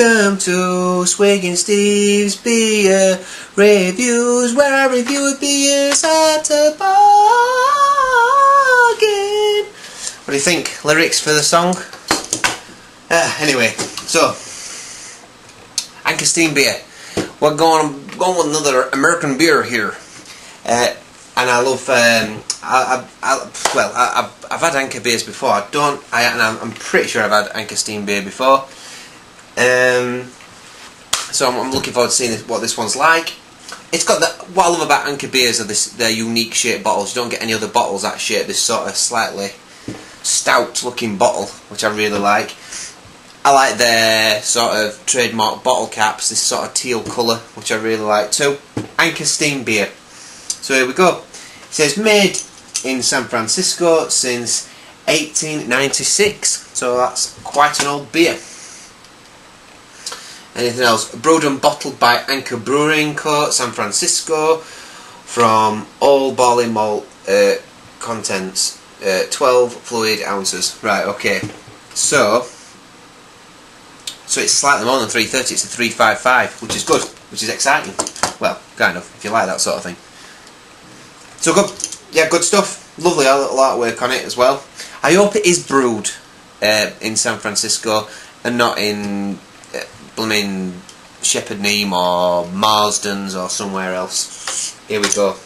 Welcome to Swiggin Steve's Beer Reviews, where I review beers at a bargain. What do you think? Lyrics for the song? Anyway, so Anchor Steam Beer. We're going with another American beer here, and I love. I've had Anchor beers before. I'm pretty sure I've had Anchor Steam Beer before. So I'm looking forward to seeing what this one's like. It's got what I love about Anchor beers are their unique shaped bottles. You don't get any other bottles that shape this sort of slightly stout looking bottle, which I really like. I like their sort of trademark bottle caps, this sort of teal colour, which I really like too. Anchor Steam Beer. So here we go. It says made in San Francisco since 1896. So that's quite an old beer. Anything else? Brewed and bottled by Anchor Brewing Co. San Francisco from all barley malt contents, 12 fluid ounces. Right, okay. So it's slightly more than 330, it's a 355, which is good, which is exciting. Well, kind of, if you like that sort of thing. So good, yeah, good stuff. Lovely, a little artwork on it as well. I hope it is brewed in San Francisco and not in blooming Shepherd Neame or Marsden's or somewhere else. Here we go.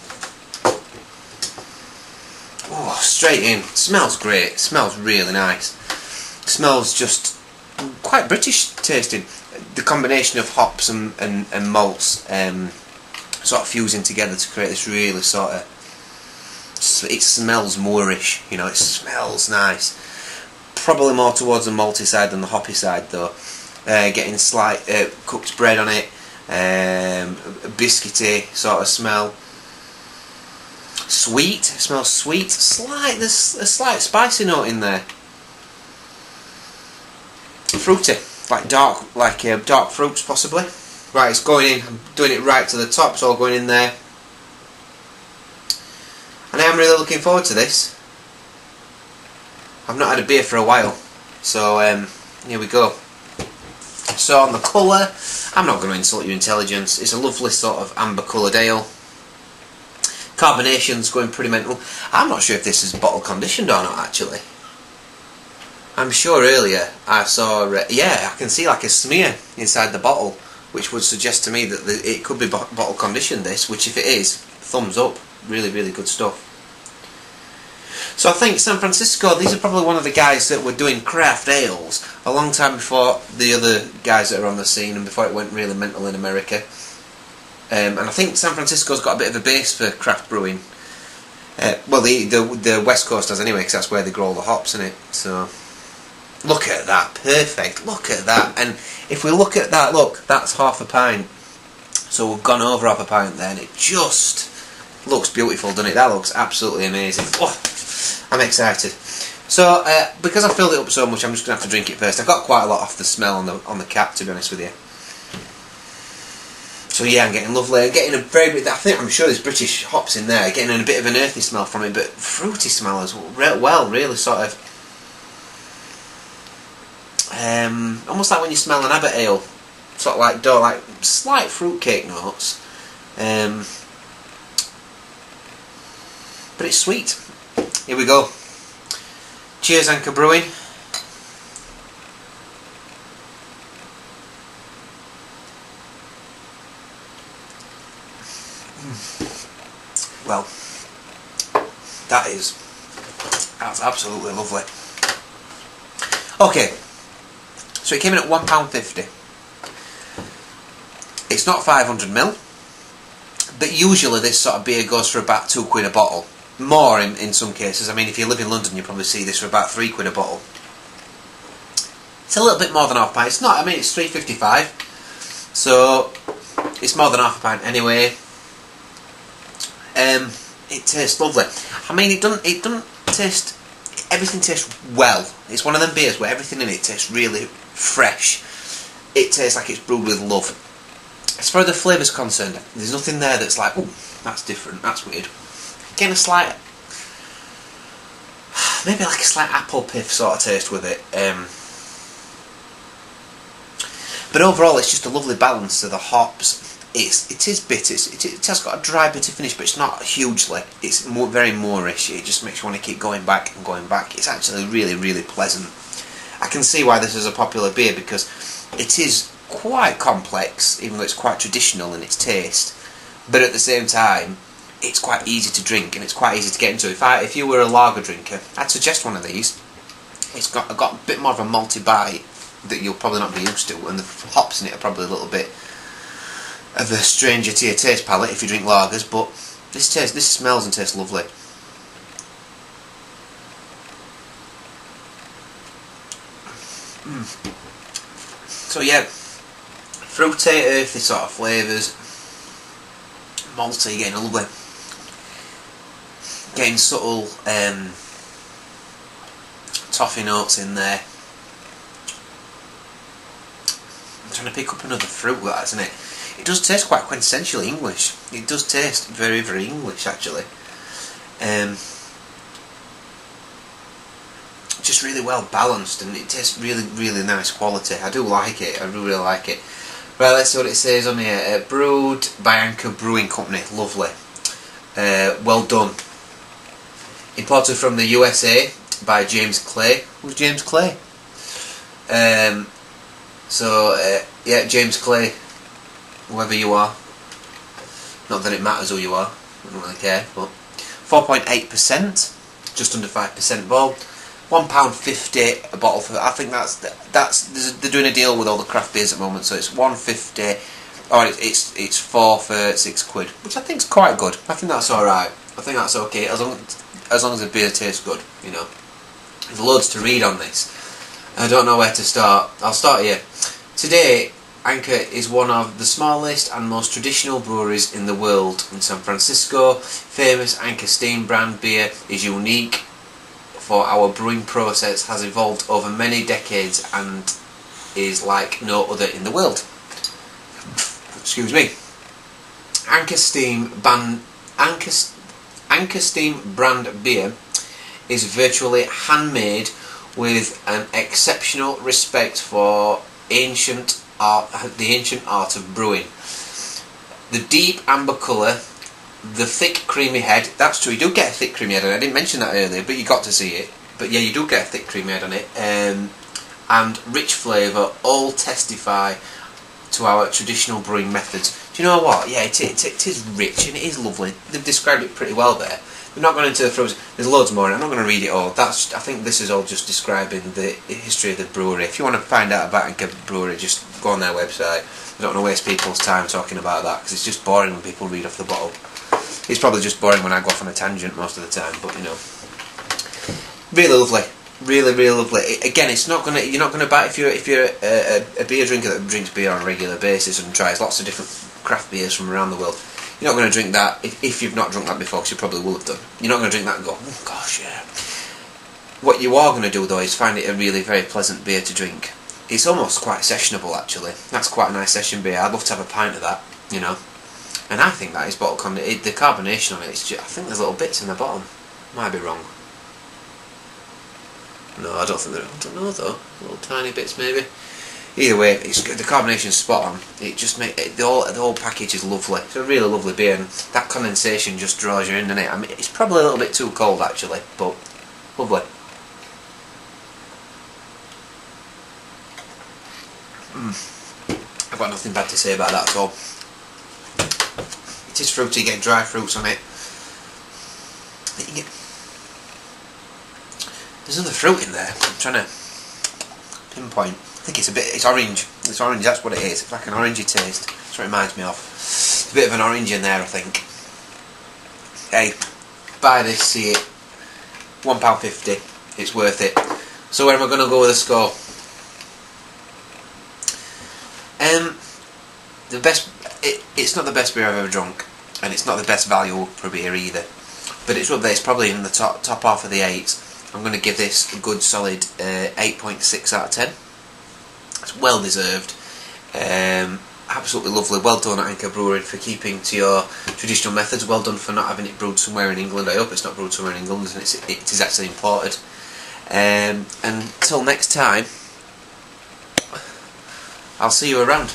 Oh, straight in. Smells great. Smells really nice. Smells just quite British tasting. The combination of hops and malts sort of fusing together to create this really sort of. It smells Moorish, you know. It smells nice. Probably more towards the malty side than the hoppy side, though. Getting slight cooked bread on it, biscuity sort of smell. Sweet, it smells sweet. There's a slight spicy note in there. Fruity, dark fruits possibly. Right, it's going in. I'm doing it right to the top. It's all going in there, and I am really looking forward to this. I've not had a beer for a while, so here we go. So on the colour, I'm not going to insult your intelligence. It's a lovely sort of amber coloured ale. Carbonation's going pretty mental. I'm not sure if this is bottle conditioned or not, actually. I'm sure earlier I saw, yeah, I can see like a smear inside the bottle, which would suggest to me that it could be bottle conditioned, this, which if it is, thumbs up. Really, really good stuff. So I think San Francisco, these are probably one of the guys that were doing craft ales a long time before the other guys that are on the scene and before it went really mental in America. And I think San Francisco's got a bit of a base for craft brewing. Well, the West Coast does anyway, because that's where they grow all the hops in it. So look at that, perfect. Look at that. And if we look at that, look, that's half a pint. So we've gone over half a pint there, and it just looks beautiful, doesn't it? That looks absolutely amazing. Oh, I'm excited. So because I filled it up so much, I'm just going to have to drink it first. I've got quite a lot off the smell on the cap, to be honest with you. So yeah, I'm getting lovely. I'm getting a very bit. I'm sure there's British hops in there. Getting a bit of an earthy smell from it, but fruity smell as well. Really sort of almost like when you smell an Abbott ale, sort of like slight fruitcake notes. But it's sweet. Here we go. Cheers, Anchor Brewing. Well, that's absolutely lovely. Okay, so it came in at £1.50. It's not 500ml, but usually this sort of beer goes for about £2 a bottle. More in some cases. I mean, if you live in London, you probably see this for about £3 a bottle. It's a little bit more than half a pint. It's not. I mean, it's £3.55, so it's more than half a pint anyway. It tastes lovely. I mean, it doesn't taste. Everything tastes well. It's one of them beers where everything in it tastes really fresh. It tastes like it's brewed with love. As far as the flavour's concerned, there's nothing there that's like, oh, that's different. That's weird. Getting a slight, maybe like a slight apple piff sort of taste with it. But overall, it's just a lovely balance of the hops. It is bitter. It has got a dry bitter finish, but it's not hugely. It's very moreish. It just makes you want to keep going back and going back. It's actually really, really pleasant. I can see why this is a popular beer, because it is quite complex, even though it's quite traditional in its taste. But at the same time, it's quite easy to drink and it's quite easy to get into. If you were a lager drinker, I'd suggest one of these. It's got a bit more of a malty bite that you'll probably not be used to, and the hops in it are probably a little bit of a stranger to your taste palate if you drink lagers. But this smells and tastes lovely. So yeah, fruity, earthy sort of flavours, malty, getting a lovely, getting subtle toffee notes in there. I'm trying to pick up another fruit with that, isn't it? It does taste quite quintessentially English. It does taste very, very English actually. Just really well balanced, and it tastes really, really nice quality. I do like it. I really like it. Right, let's see what it says on here. Brewed by Anchor Brewing Company. Lovely. Well done. Imported from the USA by James Clay. Who's James Clay? Yeah, James Clay, whoever you are. Not that it matters who you are. I don't really care. But 4.8%, just under 5% vol. £1.50 a bottle for. I think they're doing a deal with all the craft beers at the moment, so it's £1.50. Or it's 4 for £6, which I think is quite good. I think that's all right. I think that's okay as long as the beer tastes good. You know, there's loads to read on this. I don't know where to start. I'll start here. Today, Anchor is one of the smallest and most traditional breweries in the world. In San Francisco, famous Anchor Steam brand beer is unique, for our brewing process has evolved over many decades and is like no other in the world. Excuse me. Anchor Steam brand beer is virtually handmade with an exceptional respect for the ancient art of brewing. The deep amber colour, the thick creamy head. That's true, you do get a thick creamy head on it. I didn't mention that earlier, but you got to see it. But yeah, you do get a thick creamy head on it. And rich flavour all testify to our traditional brewing methods. Do you know what? Yeah, it is rich and it is lovely. They've described it pretty well there. We're not going into the fruits. There's loads more. I'm not going to read it all. I think this is all just describing the history of the brewery. If you want to find out about Anchor Brewery, just go on their website. I don't want to waste people's time talking about that, because it's just boring when people read off the bottle. It's probably just boring when I go off on a tangent most of the time, but you know, really lovely, really, really lovely. Again, you're not gonna buy if you're a beer drinker that drinks beer on a regular basis and tries lots of different craft beers from around the world. You're not going to drink that if you've not drunk that before, because you probably will have done. You're not going to drink that and go, oh gosh, yeah. What you are going to do though is find it a really very pleasant beer to drink. It's almost quite sessionable actually. That's quite a nice session beer. I'd love to have a pint of that, you know. And I think that is bottle conditioned. The carbonation on it is just, I think there's little bits in the bottom. Might be wrong. No, I don't think there are. I don't know though. Little tiny bits maybe. Either way, the carbonation's spot on. It just the whole package is lovely. It's a really lovely beer, and that condensation just draws you in, doesn't it? I mean, it's probably a little bit too cold actually, but lovely. I've got nothing bad to say about that at all. It is fruity, you get dry fruits on it. There's other fruit in there. I'm trying to pinpoint. I think it's orange. It's orange, that's what it is. It's like an orangey taste. That's what it reminds me of. There's a bit of an orange in there, I think. Hey, buy this, see it. £1.50. It's worth it. So where am I going to go with a score? It's not the best beer I've ever drunk, and it's not the best value for a beer either. But it's up there. It's probably in the top half of the 8s. I'm going to give this a good solid 8.6 out of 10. It's well deserved. Absolutely lovely. Well done at Anchor Brewery for keeping to your traditional methods. Well done for not having it brewed somewhere in England. I hope it's not brewed somewhere in England, and it is actually imported. Until next time, I'll see you around.